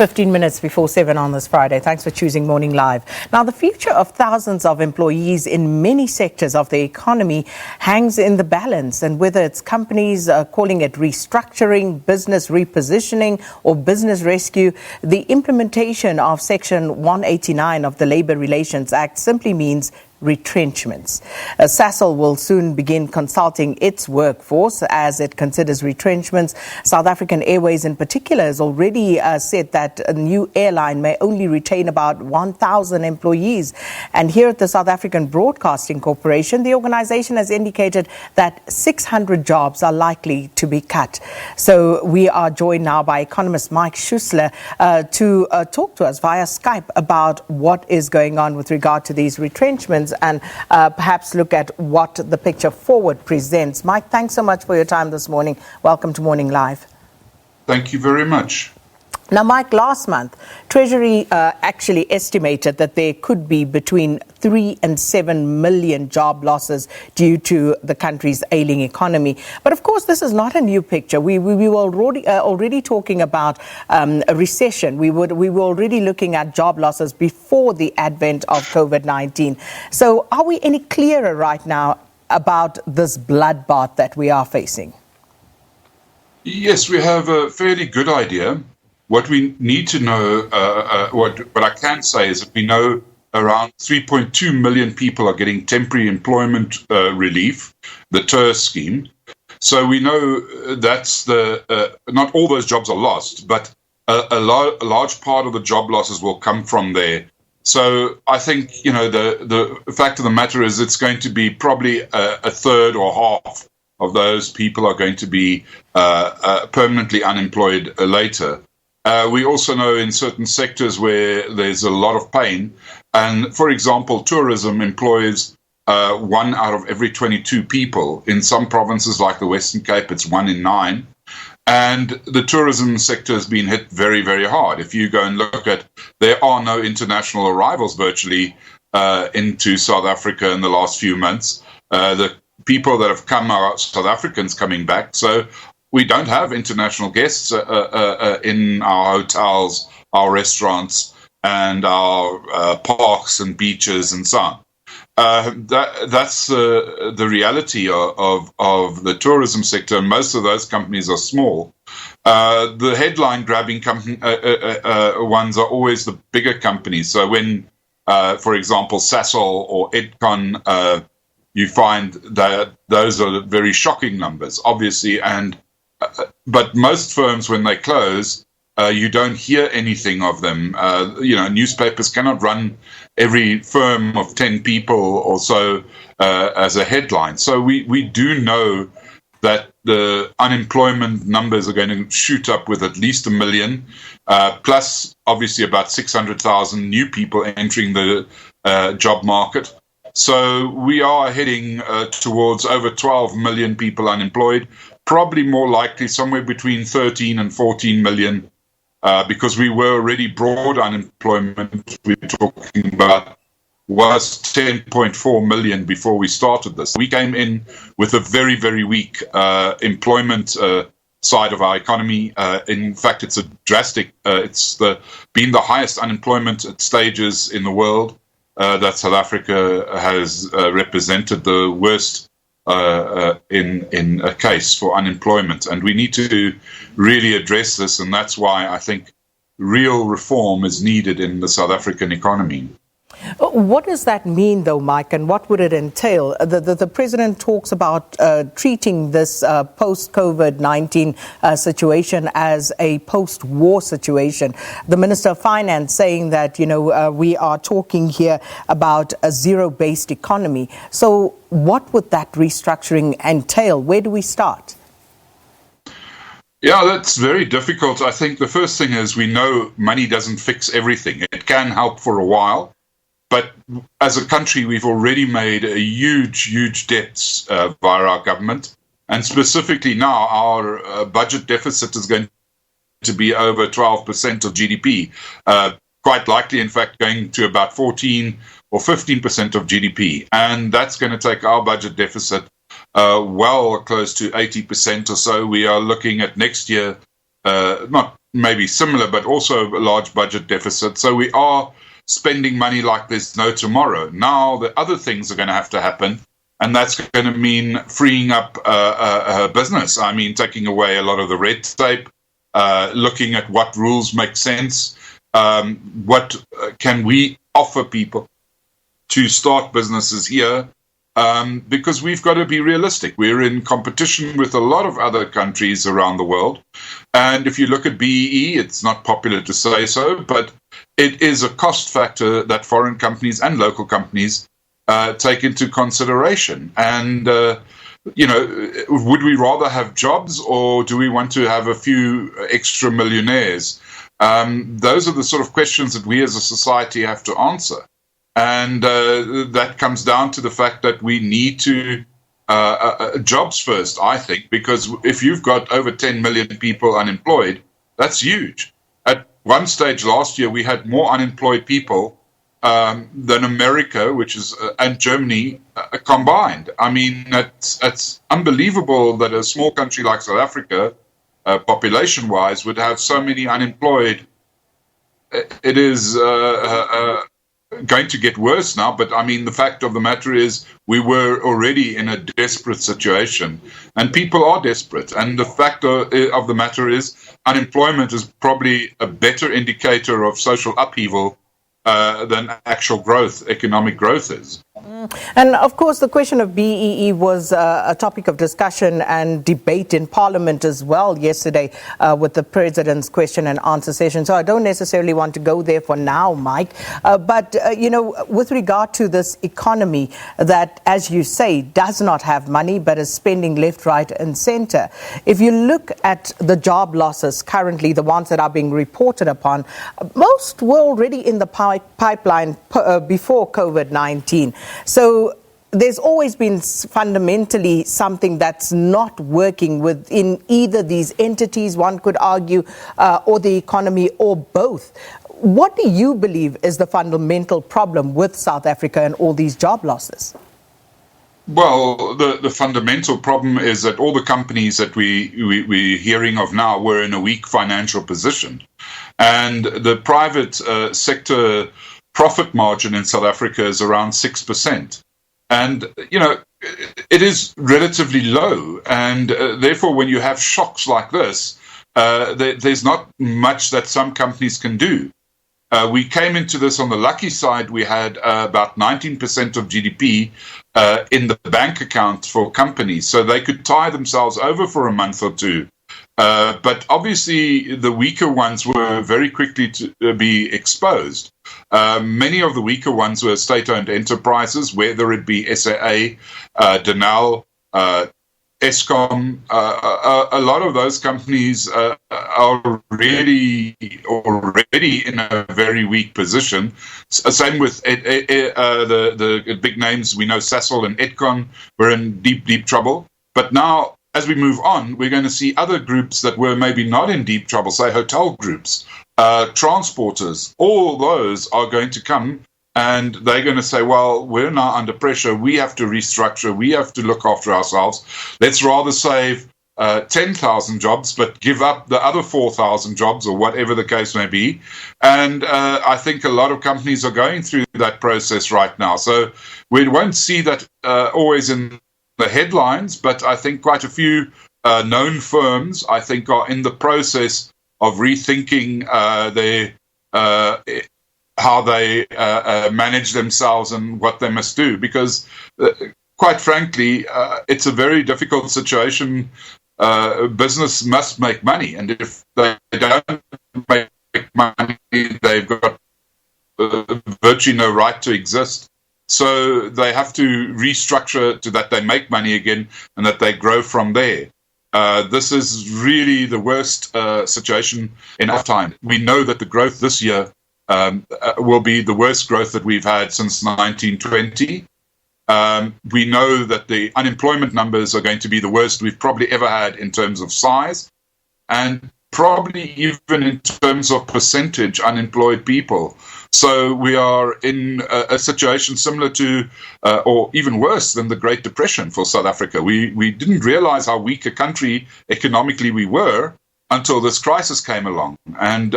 15 minutes before 7 on this Friday. Thanks for choosing Morning Live. Now, the future of thousands of employees in many sectors of the economy hangs in the balance. And whether it's companies calling it restructuring, business repositioning, or business rescue, the implementation of Section 189 of the Labour Relations Act simply means retrenchments. Sasol will soon begin consulting its workforce as it considers retrenchments. South African Airways in particular has already said that a new airline may only retain about 1,000 employees. And here at the South African Broadcasting Corporation, the organisation has indicated that 600 jobs are likely to be cut. So we are joined now by Economist Mike Schussler to talk to us via Skype about what is going on with regard to these retrenchments and perhaps look at what the picture forward presents. Mike, thanks so much for your time this morning. Welcome to Morning Live. Thank you very much. Now, Mike, last month, Treasury actually estimated that there could be between 3 and 7 million job losses due to the country's ailing economy. But of course, this is not a new picture. We were already talking about a recession. We were already looking at job losses before the advent of COVID-19. So are we any clearer right now about this bloodbath that we are facing? Yes, we have a fairly good idea. What we need to know, what I can say is that we know around 3.2 million people are getting temporary employment relief, the TER scheme. So we know that's not all those jobs are lost, but a large part of the job losses will come from there. So I think, the fact of the matter is it's going to be probably a third or half of those people are going to be permanently unemployed later. We also know in certain sectors where there's a lot of pain, and for example, tourism employs 1 out of every 22 people. In some provinces like the Western Cape, it's 1 in 9. And the tourism sector has been hit very, very hard. If you go and look at, there are no international arrivals virtually into South Africa in the last few months. The people that have come are South Africans coming back. So we don't have international guests in our hotels, our restaurants, and our parks and beaches and so on. That's the reality of the tourism sector. Most of those companies are small. The headline-grabbing ones are always the bigger companies. So when, for example, Sasol or Edcon, you find that those are very shocking numbers, obviously, but most firms, when they close, you don't hear anything of them. Newspapers cannot run every firm of 10 people or so as a headline. So we do know that the unemployment numbers are going to shoot up with at least 1 million, plus obviously about 600,000 new people entering the job market. So we are heading towards over 12 million people unemployed, probably more likely somewhere between 13 and 14 million, because we were already broad unemployment. We're talking about was 10.4 million before we started this. We came in with a very, very weak employment side of our economy. In fact, it's a drastic, been the highest unemployment stages in the world. That South Africa has represented the worst in a case for unemployment. And we need to really address this, and that's why I think real reform is needed in the South African economy. What does that mean, though, Mike, and what would it entail? The president talks about treating this post-COVID-19 situation as a post-war situation. The Minister of Finance saying that, we are talking here about a zero-based economy. So what would that restructuring entail? Where do we start? Yeah, that's very difficult. I think the first thing is we know money doesn't fix everything. It can help for a while. But as a country, we've already made a huge debts via our government. And specifically now, our budget deficit is going to be over 12% of GDP. Quite likely, in fact, going to about 14 or 15% of GDP. And that's going to take our budget deficit well close to 80% or so. We are looking at next year, not maybe similar, but also a large budget deficit. So we are spending money like there's no tomorrow. Now the other things are going to have to happen, and that's going to mean freeing up business. I mean, taking away a lot of the red tape, looking at what rules make sense, what can we offer people to start businesses here, because we've got to be realistic. We're in competition with a lot of other countries around the world. And if you look at BEE, it's not popular to say so, but it is a cost factor that foreign companies and local companies take into consideration. And, would we rather have jobs, or do we want to have a few extra millionaires? Those are the sort of questions that we as a society have to answer. And that comes down to the fact that we need to jobs first, I think, because if you've got over 10 million people unemployed, that's huge. At one stage last year, we had more unemployed people than America, and Germany combined. I mean, it's unbelievable that a small country like South Africa, population-wise, would have so many unemployed. It is going to get worse now, but I mean, the fact of the matter is we were already in a desperate situation, and people are desperate. And the fact of the matter is unemployment is probably a better indicator of social upheaval than actual growth, economic growth is. And of course, the question of BEE was a topic of discussion and debate in Parliament as well yesterday with the President's question and answer session. So I don't necessarily want to go there for now, Mike. But with regard to this economy that, as you say, does not have money but is spending left, right and centre. If you look at the job losses currently, the ones that are being reported upon, most were already in the pipeline before COVID-19. So there's always been fundamentally something that's not working within either these entities, one could argue, or the economy, or both. What do you believe is the fundamental problem with South Africa and all these job losses? Well, the fundamental problem is that all the companies that we're hearing of now were in a weak financial position. And the private sector profit margin in South Africa is around 6%. And, it is relatively low. And therefore, when you have shocks like this, there's not much that some companies can do. We came into this on the lucky side. We had about 19% of GDP in the bank account for companies, so they could tie themselves over for a month or two. But obviously, the weaker ones were very quickly to be exposed. Many of the weaker ones were state-owned enterprises, whether it be SAA, Denel, Edcon. A lot of those companies are really already in a very weak position. Same with the big names. We know Sasol and Edcon were in deep trouble. But now, as we move on, we're going to see other groups that were maybe not in deep trouble, say hotel groups, transporters. All those are going to come and they're going to say, well, we're now under pressure. We have to restructure. We have to look after ourselves. Let's rather save 10,000 jobs, but give up the other 4,000 jobs or whatever the case may be. And I think a lot of companies are going through that process right now. So we won't see that always in the headlines, but I think quite a few known firms, I think, are in the process of rethinking how they manage themselves and what they must do. Because, quite frankly, it's a very difficult situation. Business must make money, and if they don't make money, they've got virtually no right to exist. So they have to restructure to that they make money again and that they grow from there. This is really the worst situation in our time. We know that the growth this year will be the worst growth that we've had since 1920. We know that the unemployment numbers are going to be the worst we've probably ever had in terms of size, and probably even in terms of percentage unemployed people. So we are in a situation similar to, or even worse than the Great Depression for South Africa. We didn't realize how weak a country economically we were until this crisis came along. And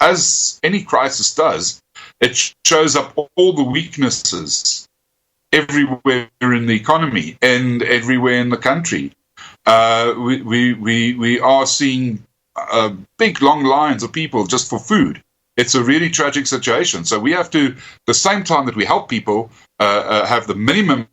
as any crisis does, it shows up all the weaknesses everywhere in the economy and everywhere in the country. We are seeing big, long lines of people just for food. It's a really tragic situation. So we have to, the same time that we help people have the minimum,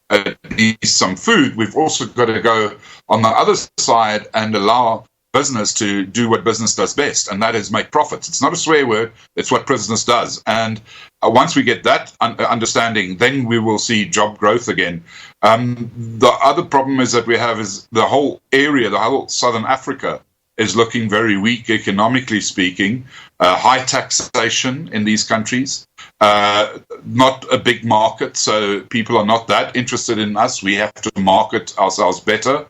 at least some food, we've also got to go on the other side and allow business to do what business does best, and that is make profits. It's not a swear word, it's what business does. And once we get that understanding, then we will see job growth again. The other problem is that we have is the whole area, the whole Southern Africa is looking very weak economically speaking. High taxation in these countries, not a big market, so people are not that interested in us. We have to market ourselves better.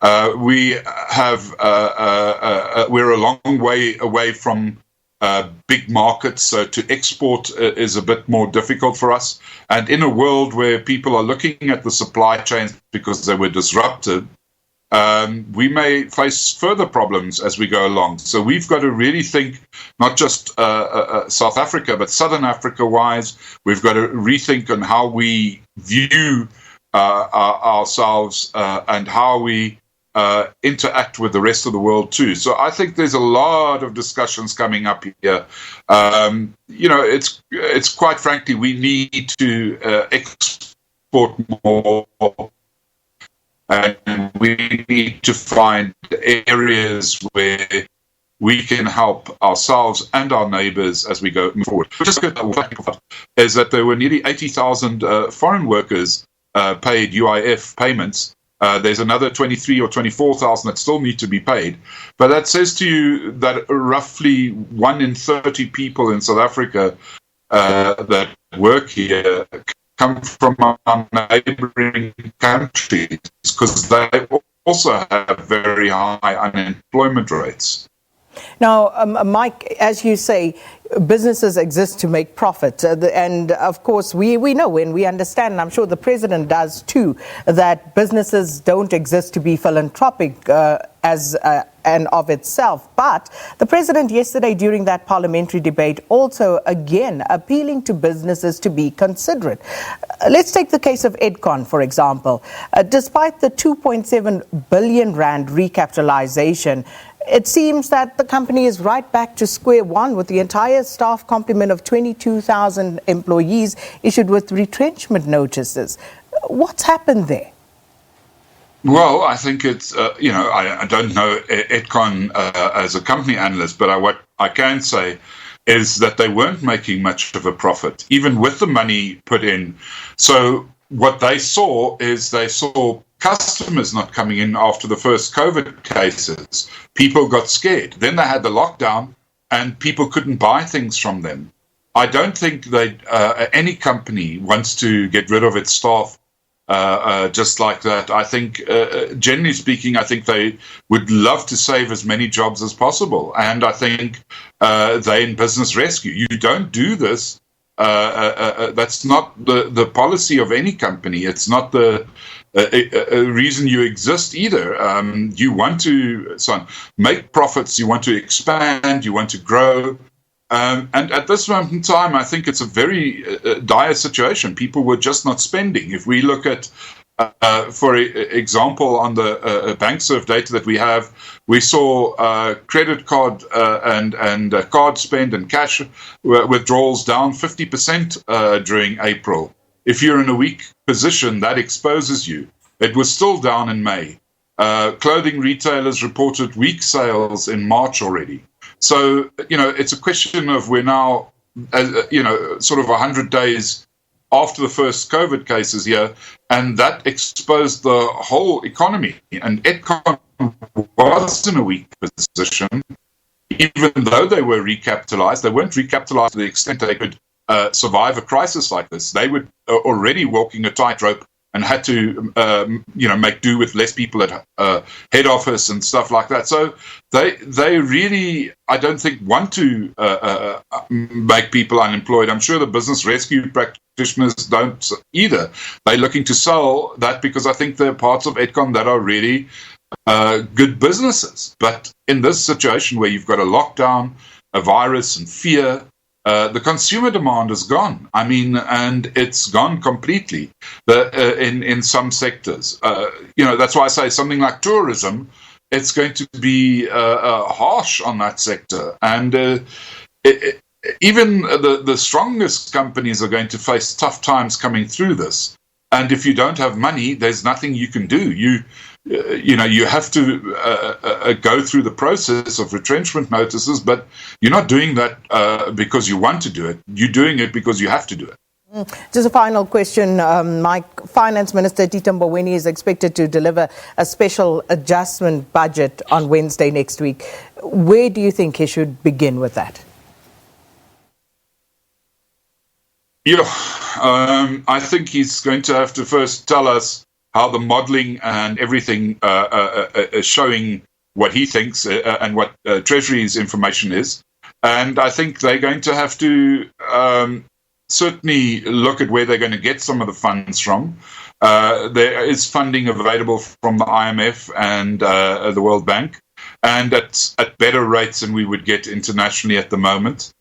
We're a long way away from big markets, so to export is a bit more difficult for us. And in a world where people are looking at the supply chains because they were disrupted, we may face further problems as we go along. So we've got to really think, not just South Africa, but Southern Africa-wise. We've got to rethink on how we view ourselves and how we interact with the rest of the world too. So I think there's a lot of discussions coming up here. It's quite frankly, we need to export more. And we need to find areas where we can help ourselves and our neighbors as we go forward. Just is that there were nearly 80,000 foreign workers paid UIF payments. There's another 23 or 24,000 that still need to be paid. But that says to you that roughly 1 in 30 people in South Africa that work here come from our neighboring countries because they also have very high unemployment rates. Now, Mike, as you say, businesses exist to make profit. And of course, we know and we understand, and I'm sure the president does too, that businesses don't exist to be philanthropic as and of itself. But the president yesterday during that parliamentary debate also again appealing to businesses to be considerate. Let's take the case of Edcon, for example. Despite the 2.7 billion rand recapitalization, it seems that the company is right back to square one with the entire staff complement of 22,000 employees issued with retrenchment notices. What's happened there? Well, I think it's, I don't know Edcon as a company analyst, but what I can say is that they weren't making much of a profit, even with the money put in. So what they saw customers not coming in after the first COVID cases. People got scared. Then they had the lockdown and people couldn't buy things from them. I don't think any company wants to get rid of its staff just like that. I think, generally speaking, I think they would love to save as many jobs as possible. And I think they're in business rescue. You don't do this. That's not the policy of any company. It's not the reason you exist either. You want to make profits, you want to expand, you want to grow. And at this moment in time, I think it's a very dire situation. People were just not spending. If we look at, for example, on the BankServe data that we have, we saw credit card and card spend and cash withdrawals down 50% during April. If you're in a weak position, that exposes you. It was still down in May. Clothing retailers reported weak sales in March already. So, it's a question of we're now, sort of 100 days after the first COVID cases here, and that exposed the whole economy. And Edcon was in a weak position, even though they were recapitalized. They weren't recapitalized to the extent that they could survive a crisis like this. They were already walking a tightrope and had to, make do with less people at head office and stuff like that. So they really, I don't think, want to make people unemployed. I'm sure the business rescue practitioners don't either. They're looking to sell that because I think there are parts of Edcon that are really good businesses. But in this situation where you've got a lockdown, a virus, and fear, the consumer demand is gone. I mean, and it's gone completely in some sectors. That's why I say something like tourism, it's going to be harsh on that sector. And even the strongest companies are going to face tough times coming through this. And if you don't have money, there's nothing you can do. You have to go through the process of retrenchment notices, but you're not doing that because you want to do it. You're doing it because you have to do it. Just a final question, Mike. Finance Minister Tito Mboweni is expected to deliver a special adjustment budget on Wednesday next week. Where do you think he should begin with that? I think he's going to have to first tell us how the modelling and everything is showing what he thinks and what Treasury's information is. And I think they're going to have to certainly look at where they're going to get some of the funds from. There is funding available from the IMF and the World Bank, and at better rates than we would get internationally at the moment.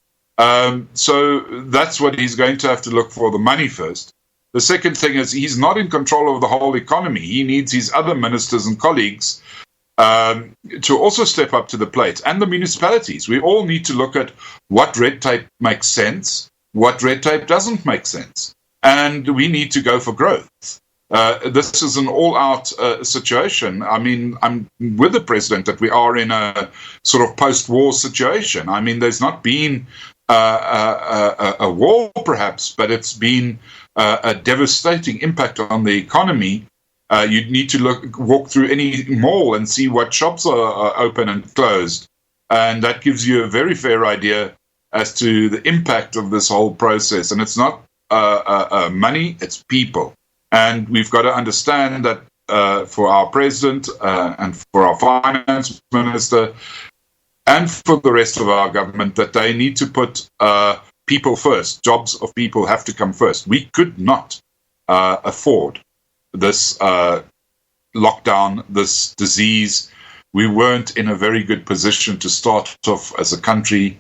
So that's what he's going to have to look for, the money first. The second thing is he's not in control of the whole economy. He needs his other ministers and colleagues to also step up to the plate, and the municipalities. We all need to look at what red tape makes sense, what red tape doesn't make sense, and we need to go for growth. This is an all-out situation. I mean, I'm with the president that we are in a sort of post-war situation. I mean, there's not been a war, perhaps, but it's been a devastating impact on the economy. You'd need to walk through any mall and see what shops are open and closed. And that gives you a very fair idea as to the impact of this whole process. And it's not money, it's people. And we've got to understand that for our president and for our finance minister and for the rest of our government, that they need to put people first. Jobs of people have to come first. We could not afford this lockdown, this disease. We weren't in a very good position to start off as a country.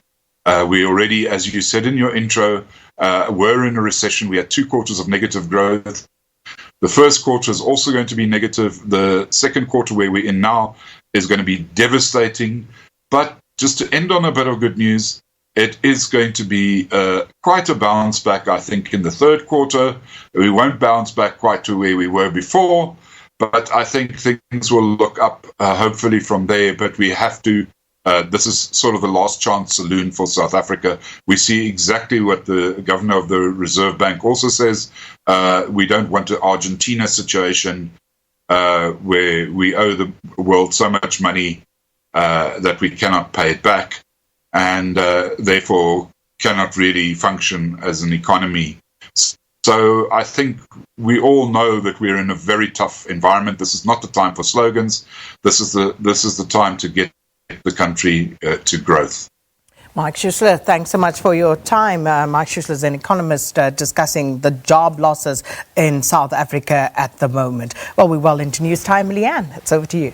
We already, as you said in your intro, were in a recession. We had 2 quarters of negative growth. The first quarter is also going to be negative. The second quarter, where we're in now, is going to be devastating. But just to end on a bit of good news, it is going to be quite a bounce back, I think, in the third quarter. We won't bounce back quite to where we were before, but I think things will look up, hopefully, from there. But we have to, this is sort of the last chance saloon for South Africa. We see exactly what the governor of the Reserve Bank also says. We don't want an Argentina situation where we owe the world so much money that we cannot pay it back, and therefore cannot really function as an economy. So I think we all know that we're in a very tough environment. This is not the time for slogans. This is the time to get the country to growth. Mike Schussler, thanks so much for your time. Mike Schussler is an economist discussing the job losses in South Africa at the moment. Well, we're well into news time. Leanne, it's over to you.